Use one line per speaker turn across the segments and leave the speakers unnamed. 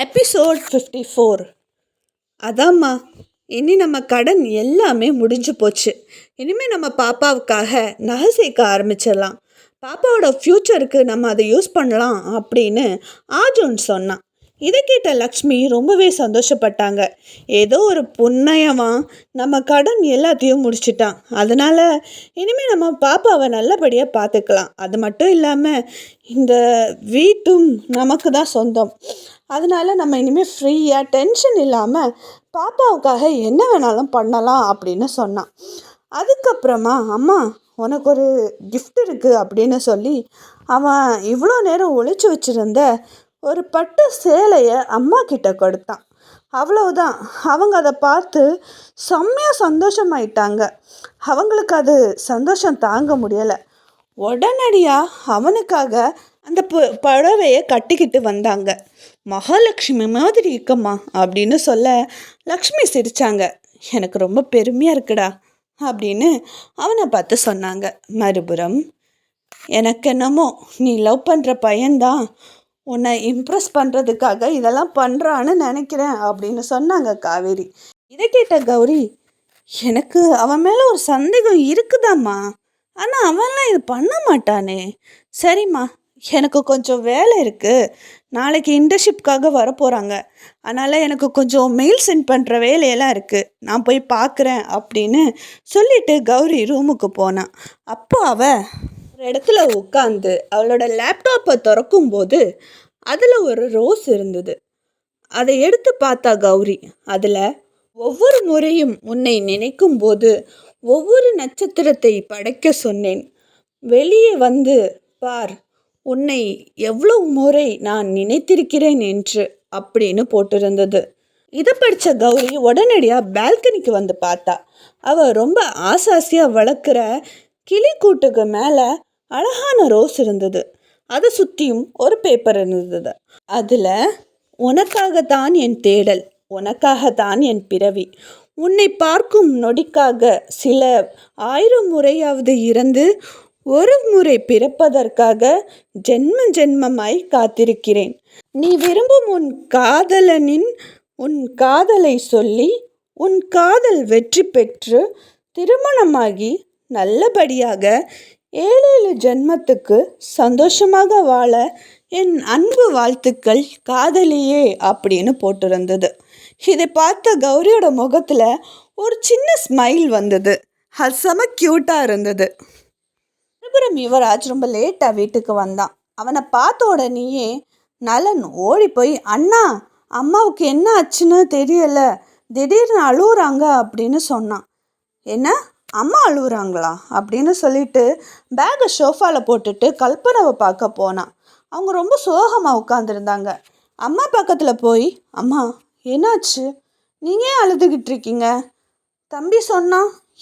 Episode 54. அதாம்மா, இனி நம்ம கடன் எல்லாமே முடிஞ்சு போச்சு. இனிமேல் நம்ம பாப்பாவுக்காக நகை சேர்க்க ஆரம்பிச்சிடலாம். பாப்பாவோட ஃப்யூச்சருக்கு நம்ம அதை யூஸ் பண்ணலாம் அப்படின்னு ஆஜோன் சொன்னான். இதை கேட்ட லக்ஷ்மி ரொம்பவே சந்தோஷப்பட்டாங்க. ஏதோ ஒரு புண்ணியமாக நம்ம கடன் எல்லாத்தையும் முடிச்சிட்டான். அதனால் இனிமேல் நம்ம பாப்பாவை நல்லபடியாக பார்த்துக்கலாம். அது மட்டும் இல்லாமல் இந்த வீட்டும் நமக்கு தான் சொந்தம். அதனால் நம்ம இனிமேல் ஃப்ரீயாக டென்ஷன் இல்லாமல் பாப்பாவுக்காக என்ன வேணாலும் பண்ணலாம் அப்படின்னு சொன்னான். அதுக்கப்புறமா அம்மா உனக்கு ஒரு கிஃப்ட் இருக்குது அப்படின்னு சொல்லி அவன் இவ்வளோ நேரம் ஒளிச்சு வச்சுருந்த ஒரு பட்டு சேலையை அம்மா கிட்ட கொடுத்தான். அவ்வளவுதான், அவங்க அதை பார்த்து செம்மையாக சந்தோஷமாயிட்டாங்க. அவங்களுக்கு அது சந்தோஷம் தாங்க முடியலை. உடனடியாக அவனுக்காக அந்த புடவையை கட்டிக்கிட்டு வந்தாங்க. மகாலட்சுமி மாதிரி இருக்கம்மா அப்படின்னு சொல்ல லக்ஷ்மி சிரித்தாங்க. எனக்கு ரொம்ப பெருமையாக இருக்குடா அப்படின்னு அவனை பார்த்து சொன்னாங்க. மறுபுறம் எனக்கு என்னமோ நீ லவ் பண்ணுற பையன்தான் உன்னை இம்ப்ரெஸ் பண்ணுறதுக்காக இதெல்லாம் பண்ணுறான்னு நினைக்கிறேன் அப்படின்னு சொன்னாங்க காவேரி. இதை கேட்ட கௌரி, எனக்கு அவன் மேலே ஒரு சந்தேகம் இருக்குதாம்மா, ஆனால் அவன்லாம் இது பண்ண மாட்டானே. சரிம்மா, எனக்கு கொஞ்சம் வேலை இருக்குது, நாளைக்கு இன்டர்ன்ஷிப்காக வரப்போகிறாங்க, அதனால் எனக்கு கொஞ்சம் மெயில் சென்ட் பண்ணுற வேலையெல்லாம் இருக்குது, நான் போய் பார்க்குறேன் அப்படின்னு சொல்லிவிட்டு கௌரி ரூமுக்கு போனான். அப்போ அவள் ஒரு இடத்துல உட்காந்து அவளோட லேப்டாப்பை திறக்கும்போது அதில் ஒரு ரோஸ் இருந்தது. அதை எடுத்து பார்த்தா கௌரி. அதில் ஒவ்வொரு முறையும் உன்னை நினைக்கும் போது ஒவ்வொரு நட்சத்திரத்தை படைக்க சொன்னேன், வெளியே வந்து பார், உன்னை எவ்வளவு முறை நான் நினைத்திருக்கிறேன் என்று அப்படின்னு போட்டிருந்தது. இதை படித்த கௌரி உடனடியாக பால்கனிக்கு வந்து பார்த்தா. அவள் ரொம்ப ஆசாசியாக வளர்க்குற கிளிக்கூட்டுக்கு மேலே அழகான ரோஸ் இருந்தது. அதை சுற்றியும் ஒரு பேப்பர் இருந்தது. அதில் உனக்காகத்தான் என் தேடல், உனக்காகத்தான் என் பிறவி, உன்னை பார்க்கும் நொடிக்காக சில 1000 முறையாவது இறந்து ஒரு முறை பிறப்பதற்காக ஜென்ம ஜென்மமாய் காத்திருக்கிறேன். நீ விரும்பும் உன் காதலனின் உன் காதலை சொல்லி உன் காதல் வெற்றி பெற்று திருமணமாகி நல்லபடியாக 7 ஜென்மத்துக்கு சந்தோஷமாக வாழ என் அன்பு வாழ்த்துக்கள் காதலியே அப்படின்னு போட்டிருந்தது. இதை பார்த்த கௌரியோட முகத்தில் ஒரு சின்ன ஸ்மைல் வந்தது. அது செம க்யூட்டாக இருந்தது. மறுபுறம் யுவராஜ் ரொம்ப லேட்டாக வீட்டுக்கு வந்தான். அவனை பார்த்த உடனேயே நலன் ஓடி போய், அண்ணா, அம்மாவுக்கு என்ன ஆச்சுன்னு தெரியலை, திடீர்னு அழுகுறாங்க அப்படின்னு சொன்னான். என்ன, அம்மா அழுகுறாங்களா அப்படின்னு சொல்லிட்டு பேக்கை ஷோஃபாவில் போட்டுட்டு கல்பனாவை பார்க்க போனான். அவங்க ரொம்ப சோகமாக உட்காந்துருந்தாங்க. அம்மா பக்கத்தில் போய், அம்மா என்னாச்சு, நீங்கள் ஏன் அழுதுகிட்டு இருக்கீங்க, தம்பி சொன்னா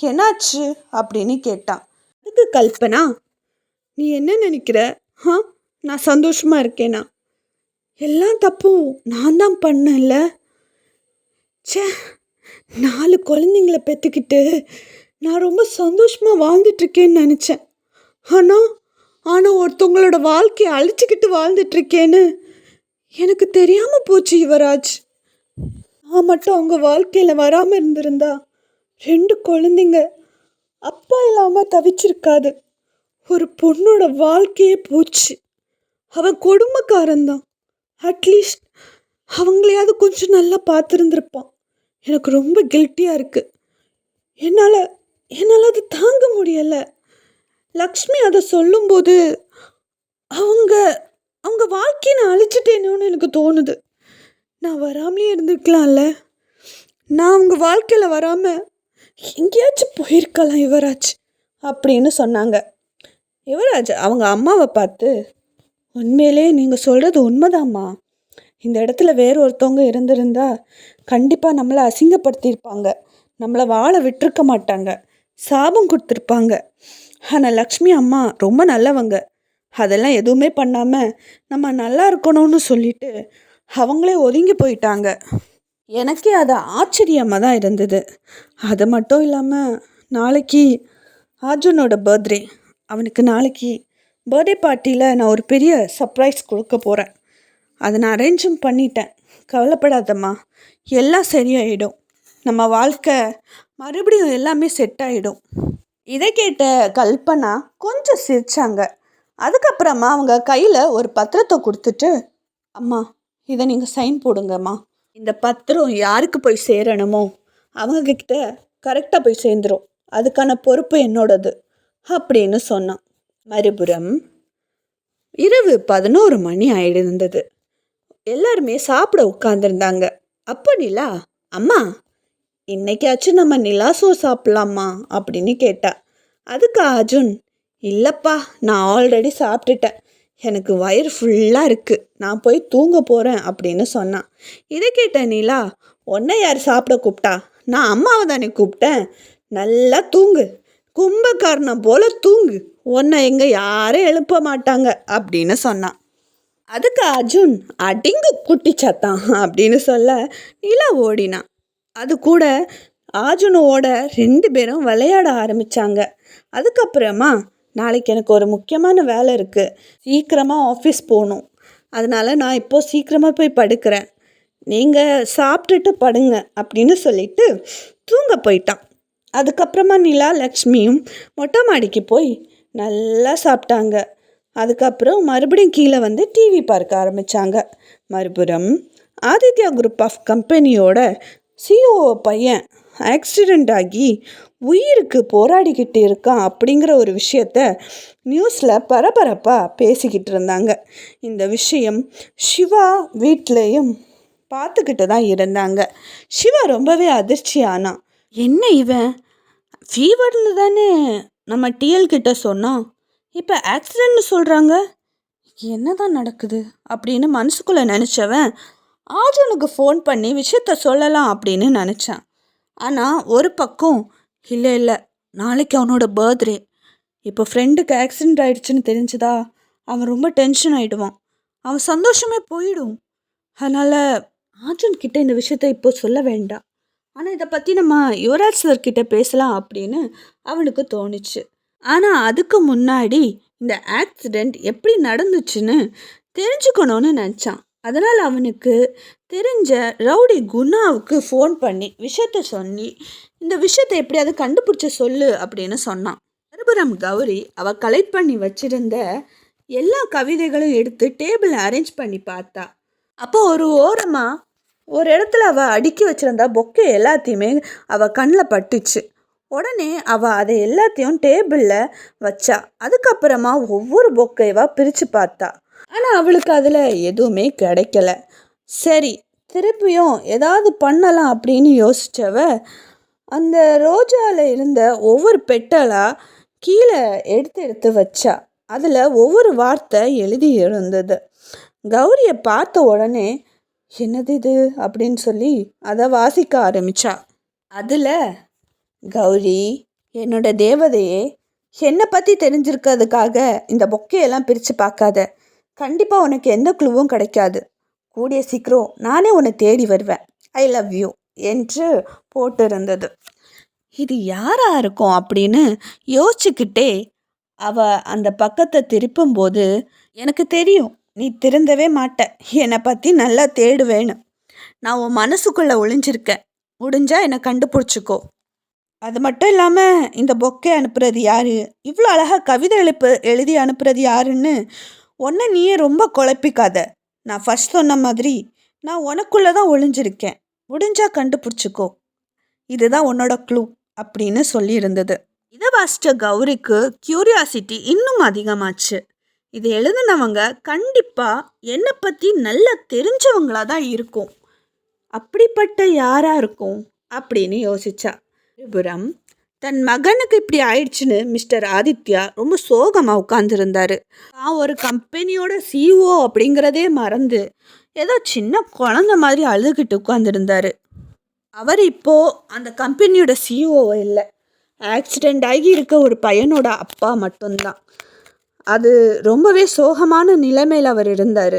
என்னாச்சு அப்படின்னு கேட்டான். அதுக்கு கல்பனா, நீ என்ன நினைக்கிற, நான் சந்தோஷமாக இருக்கேனா, எல்லாம் தப்பும் நான் தான் பண்ணல, 4 குழந்தைங்கள பெற்றுக்கிட்டு நான் ரொம்ப சந்தோஷமாக வாழ்ந்துட்டுருக்கேன்னு நினச்சேன். ஆனால் ஒருத்தவங்களோட வாழ்க்கையை அழிச்சிக்கிட்டு வாழ்ந்துட்டுருக்கேன்னு எனக்கு தெரியாமல் போச்சு யுவராஜ். நான் மட்டும் அவங்க வாழ்க்கையில் வராமல் இருந்திருந்தா 2 குழந்தைங்க அப்பா இல்லாமல் தவிச்சிருக்காது. ஒரு பொண்ணோட வாழ்க்கையே போச்சு. அவன் கொடுமைக்காரன்தான், அட்லீஸ்ட் அவங்களையாவது கொஞ்சம் நல்லா பார்த்துருந்துருப்பான். எனக்கு ரொம்ப கில்ட்டியாக இருக்குது. என்னால் அது தாங்க முடியலை. லக்ஷ்மி அதை சொல்லும்போது அவங்க வாழ்க்கையை நான் அழிச்சிட்டேனோன்னு எனக்கு தோணுது. நான் வராமலே இருந்திருக்கலாம்ல, நான் அவங்க வாழ்க்கையில் வராமல் எங்கேயாச்சும் போயிருக்கலாம் யுவராஜ் அப்படின்னு சொன்னாங்க. யுவராஜ் அவங்க அம்மாவை பார்த்து, உண்மையிலே நீங்கள் சொல்கிறது உண்மைதாம்மா, இந்த இடத்துல வேறு ஒருத்தவங்க இருந்திருந்தா கண்டிப்பாக நம்மளை அசிங்கப்படுத்தியிருப்பாங்க, நம்மளை வாழ விட்டுருக்க மாட்டாங்க, சாபம் கொடுத்துருப்பாங்க. ஆனால் லக்ஷ்மி அம்மா ரொம்ப நல்லவங்க, அதெல்லாம் எதுவுமே பண்ணாமல் நம்ம நல்லா இருக்கணும்னு சொல்லிட்டு அவங்களே ஒதுங்கி போயிட்டாங்க. எனக்கே அது ஆச்சரியமாக தான் இருந்தது. அது மட்டும் இல்லாமல் நாளைக்கு அர்ஜுனோட பர்த்டே, அவனுக்கு நாளைக்கு பர்த்டே பார்ட்டியில் நான் ஒரு பெரிய சர்ப்ரைஸ் கொடுக்க போகிறேன். அதை நான் அரேஞ்சும் பண்ணிட்டேன். கவலைப்படாதம்மா, எல்லாம் சரியாயிடும். நம்ம வாழ்க்கை மறுபடியும் எல்லாமே செட் ஆகிடும். இதை கேட்ட கல்பனா கொஞ்சம் சிரிச்சாங்க. அதுக்கப்புறமா அவங்க கையில் ஒரு பத்திரத்தை கொடுத்துட்டு, அம்மா இதை நீங்கள் சைன் போடுங்கம்மா. இந்த பத்திரம் யாருக்கு போய் சேரணுமோ அவங்கக்கிட்ட கரெக்டாக போய் சேர்ந்துடும். அதுக்கான பொறுப்பு என்னோடது அப்படின்னு சொன்னான். மறுபுறம் இரவு 11 மணி ஆயிடுந்தது. எல்லாருமே சாப்பிட உட்காந்துருந்தாங்க. அப்போ நிலா, அம்மா இன்னைக்காச்சும் நம்ம நிலா சோறு சாப்பிட்லாமா அப்படின்னு கேட்டா. அதுக்கு அர்ஜுன், இல்லைப்பா நான் ஆல்ரெடி சாப்பிட்டுட்டேன், எனக்கு வயிறு ஃபுல்லாக இருக்குது, நான் போய் தூங்க போகிறேன் அப்படின்னு சொன்னான். இதை கேட்ட நிலா, உன்னை யார் சாப்பிட கூப்பிட்டா? நான் அம்மாவை தானே கூப்பிட்டேன், நல்லா தூங்கு, கும்பகர்ணம் போல் தூங்கு, உன்னை எங்கே யாரும் எழுப்ப மாட்டாங்க அப்படின்னு சொன்னான். அதுக்கு அர்ஜுன், அடிங்கு குட்டி சத்தான் அப்படின்னு சொல்ல நிலா ஓடினான். அது கூட அர்ஜுனோட 2 பேரும் விளையாட ஆரம்பித்தாங்க. அதுக்கப்புறமா, நாளைக்கு எனக்கு ஒரு முக்கியமான வேலை இருக்குது, சீக்கிரமாக ஆஃபீஸ் போகணும், அதனால் நான் இப்போது சீக்கிரமாக போய் படுக்கிறேன், நீங்கள் சாப்பிட்டுட்டு படுங்க அப்படின்னு சொல்லிட்டு தூங்க போயிட்டான். அதுக்கப்புறமா நிலா லக்ஷ்மியும் மொட்டை மாடிக்கு போய் நல்லா சாப்பிட்டாங்க. அதுக்கப்புறம் மறுபடியும் கீழே வந்து டிவி பார்க்க ஆரம்பித்தாங்க. மறுபுறம் ஆதித்யா குரூப் ஆஃப் கம்பெனியோட சிஓ பையன் ஆக்சிடெண்ட் ஆகி உயிருக்கு போராடிக்கிட்டு இருக்கான் அப்படிங்கிற ஒரு விஷயத்த நியூஸில் பரபரப்பாக பேசிக்கிட்டு இருந்தாங்க. இந்த விஷயம் சிவா வீட்லேயும் பார்த்துக்கிட்டு தான் இருந்தாங்க. சிவா ரொம்பவே அதிர்ச்சி ஆனான். என்ன இவன் ஃபீவர்னு தானே நம்ம டிஎல் கிட்ட சொன்னான், இப்போ ஆக்சிடென்ட்னு சொல்கிறாங்க, என்ன தான் நடக்குது அப்படின்னு மனசுக்குள்ளே நினச்சவன் அர்ஜுனுக்கு ஃபோன் பண்ணி விஷயத்த சொல்லலாம் அப்படின்னு நினச்சான். ஆனால் ஒரு பக்கம், இல்லை நாளைக்கு அவனோட பர்த்டே, இப்போ ஃப்ரெண்டுக்கு ஆக்சிடெண்ட் ஆகிடுச்சுன்னு தெரிஞ்சுதா அவன் ரொம்ப டென்ஷன் ஆகிடுவான், அவன் சந்தோஷமே போயிடும். அதனால் அர்ஜுன் கிட்ட இந்த விஷயத்த இப்போ சொல்ல வேண்டாம், ஆனால் இதை பற்றி நம்ம யுவராஜ் சார்கிட்ட பேசலாம் அப்படின்னு அவனுக்கு தோணுச்சு. ஆனால் அதுக்கு முன்னாடி இந்த ஆக்சிடெண்ட் எப்படி நடந்துச்சுன்னு தெரிஞ்சுக்கணும்னு நினச்சான். அதனால் அவனுக்கு தெரிஞ்ச ரவுடி குணாவுக்கு ஃபோன் பண்ணி விஷயத்த சொல்லி, இந்த விஷயத்தை எப்படியாவது கண்டுபிடிச்ச சொல்லு அப்படின்னு சொன்னான். மறுபுறம் கௌரி அவள் கலெக்ட் பண்ணி வச்சிருந்த எல்லா கவிதைகளும் எடுத்து டேபிள் அரேஞ்ச் பண்ணி பார்த்தா. அப்போ ஒரு ஓரமாக ஒரு இடத்துல அவள் அடுக்கி வச்சுருந்தா பொக்கை எல்லாத்தையுமே அவள் கண்ணில் பட்டுச்சு. உடனே அவள் அதை எல்லாத்தையும் டேபிளில் வச்சா. அதுக்கப்புறமா ஒவ்வொரு பொக்கைவாக பிரித்து பார்த்தா. ஆனால் அவளுக்கு அதில் எதுவுமே கிடைக்கல. சரி, திருப்பியும் ஏதாவது பண்ணலாம் அப்படின்னு யோசித்தவ அந்த ரோஜாவில் இருந்த ஒவ்வொரு பெட்டலாக கீழே எடுத்து வச்சா. அதில் ஒவ்வொரு வார்த்தை எழுதி இருந்தது. கௌரியை பார்த்த உடனே, என்னது இது அப்படின்னு சொல்லி அதை வாசிக்க ஆரம்பித்தா. அதில், கௌரி என்னோட தேவதையே, என்னை பற்றி தெரிஞ்சிருக்கிறதுக்காக இந்த பொக்கையெல்லாம் பிரித்து பார்க்காத, கண்டிப்பாக உனக்கு எந்த குழுவும் கிடைக்காது, கூடிய சீக்கிரம் நானே உன்னை தேடி வருவேன், ஐ லவ் யூ என்று போட்டிருந்தது. இது யாராக இருக்கும் அப்படின்னு யோசிச்சுக்கிட்டே அவள் அந்த பக்கத்தை திருப்பும்போது, எனக்கு தெரியும் நீ திருந்தவே மாட்ட, என்னை பற்றி நல்லா தேடுவேன்னு, நான் உன் மனசுக்குள்ளே ஒளிஞ்சிருக்கேன், முடிஞ்சா என்னை கண்டுபிடிச்சிக்கோ. அது மட்டும் இல்லாமல் இந்த பொக்கை அனுப்புறது யார், இவ்வளோ அழகாக கவிதை எழுதி அனுப்புறது யாருன்னு ஒன்றை நீயே ரொம்ப குழப்பிக்காத, நான் ஃபர்ஸ்ட் சொன்ன மாதிரி நான் உனக்குள்ளே தான் ஒளிஞ்சிருக்கேன், முடிஞ்சா கண்டுபிடிச்சிக்கோ, இதுதான் உன்னோட க்ளூ அப்படின்னு சொல்லியிருந்தது. இதை வாசித்த கௌரிக்கு க்யூரியாசிட்டி இன்னும் அதிகமாச்சு. இது எழுதினவங்க கண்டிப்பாக என்னை பற்றி நல்லா தெரிஞ்சவங்களாக தான் இருக்கும், அப்படிப்பட்ட யாராக இருக்கும் அப்படின்னு யோசிச்சா. மறுபுறம் தன் மகனுக்கு இப்படி ஆயிடுச்சுன்னு மிஸ்டர் ஆதித்யா ரொம்ப சோகமாக உட்காந்துருந்தார். நான் ஒரு கம்பெனியோட சிஓ அப்படிங்கிறதே மறந்து ஏதோ சின்ன குழந்த மாதிரி அழுதுகிட்டு உட்காந்துருந்தார். அவர் இப்போது அந்த கம்பெனியோட சிஓ இல்லை, ஆக்சிடெண்ட் ஆகி இருக்க ஒரு பையனோட அப்பா மட்டும்தான். அது ரொம்பவே சோகமான நிலைமையில் அவர் இருந்தார்.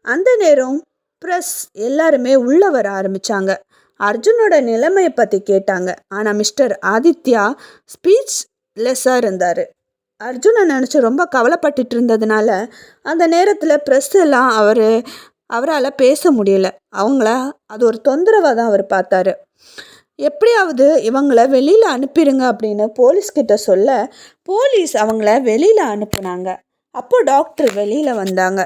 அந்த நேரம் ப்ரெஸ் எல்லாருமே உள்ளே வர ஆரம்பித்தாங்க. அர்ஜுனோட நிலைமையை பற்றி கேட்டாங்க. ஆனால் மிஸ்டர் ஆதித்யா ஸ்பீச் லெஸ்ஸாக இருந்தார். அர்ஜுனை நினச்சி ரொம்ப கவலைப்பட்டுட்டு இருந்ததுனால அந்த நேரத்தில் ப்ரெஸ் எல்லாம் அவர் அவரால் பேச முடியல. அது ஒரு தொந்தரவாக தான் அவர் பார்த்தாரு. எப்படியாவது இவங்கள வெளியில் அனுப்பிடுங்க அப்படின்னு போலீஸ்கிட்ட சொல்ல போலீஸ் அவங்கள வெளியில் அனுப்புனாங்க. அப்போ டாக்டர் வெளியில் வந்தாங்க.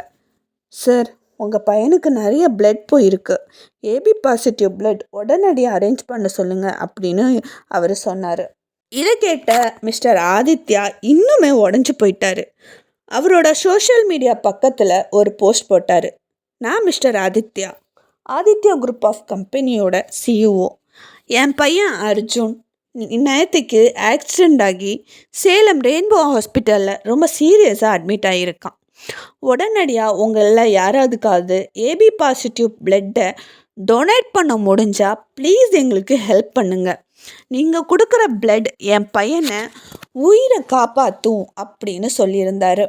சார், உங்கள் பையனுக்கு நிறைய பிளட் போயிருக்கு. ஏபி பாசிட்டிவ் பிளட் உடனடியாக அரேஞ்ச் பண்ண சொல்லுங்கள் அப்படின்னு அவர் சொன்னார். இதை கேட்ட மிஸ்டர் ஆதித்யா இன்னுமே உடஞ்சி போயிட்டாரு. அவரோட சோஷியல் மீடியா பக்கத்தில் ஒரு போஸ்ட் போட்டார். நான் மிஸ்டர் ஆதித்யா குரூப் ஆஃப் கம்பெனியோட சிஇஓ. என் பையன் அர்ஜுன் நேற்றுக்கு ஆக்சிடெண்ட் ஆகி சேலம் ரெயின்போ ஹாஸ்பிட்டலில் ரொம்ப சீரியஸாக அட்மிட் ஆகியிருக்கான். உடனடியாக உங்களில் யாராவதுக்காவது ஏபி பாசிட்டிவ் பிளட்டை டொனேட் பண்ண முடிஞ்சால் ப்ளீஸ் எங்களுக்கு ஹெல்ப் பண்ணுங்கள். நீங்கள் கொடுக்குற பிளட் என் பையனை உயிரை காப்பாற்றும் அப்படின்னு சொல்லியிருந்தார்.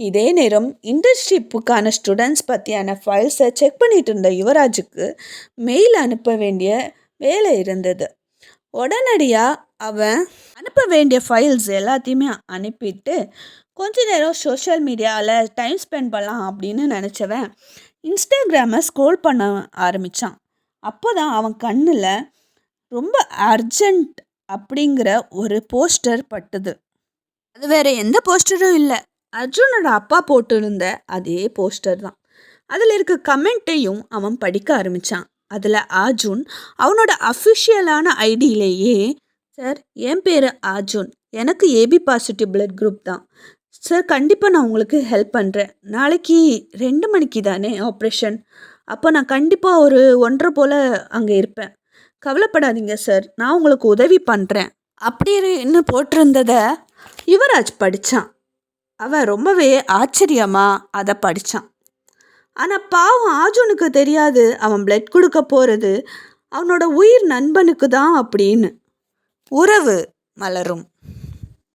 இதே நேரம் இன்டர்ன்ஷிப்புக்கான ஸ்டூடெண்ட்ஸ் பற்றியான ஃபைல்ஸை செக் பண்ணிட்டு இருந்த யுவராஜுக்கு மெயில் அனுப்ப வேண்டிய வேலை இருந்தது. உடனடியாக அவன் அனுப்ப வேண்டிய ஃபைல்ஸ் எல்லாத்தையுமே அனுப்பிட்டு கொஞ்ச நேரம் சோஷியல் மீடியாவில் டைம் ஸ்பெண்ட் பண்ணலாம் அப்படின்னு நினச்சவன் இன்ஸ்டாகிராமை ஸ்க்ரோல் பண்ண ஆரம்பித்தான். அப்போ தான் அவன் கண்ணில் ரொம்ப அர்ஜெண்ட் அப்படிங்கிற ஒரு போஸ்டர் பட்டுது. அது வேறு எந்த போஸ்டரும் இல்லை, அர்ஜுனோட அப்பா போட்டிருந்த அதே போஸ்டர் தான். அதில் இருக்க கமெண்ட்டையும் அவன் படிக்க ஆரம்பித்தான். அதில் அர்ஜுன் அவனோட அஃபிஷியலான ஐடியிலேயே, சார், என் பேர் அர்ஜுன், எனக்கு ஏபி பாசிட்டிவ் பிளட் குரூப் தான் சார், கண்டிப்பாக நான் உங்களுக்கு ஹெல்ப் பண்ணுறேன். நாளைக்கு 2 மணிக்கு தானே ஆப்ரேஷன், அப்போ நான் கண்டிப்பாக ஒரு 1:30 போல் அங்கே இருப்பேன். கவலைப்படாதீங்க சார், நான் உங்களுக்கு உதவி பண்ணுறேன் அப்படின்னு போட்டிருந்ததை யுவராஜ் படித்தான். அவன் ரொம்பவே ஆச்சரியமாக அதை படித்தான். ஆனால் பாவம் அர்ஜுனுக்கு தெரியாது அவன் பிளட் கொடுக்க போகிறது அவனோட உயிர் நண்பனுக்கு தான் அப்படின்னு. உறவு மலரும்.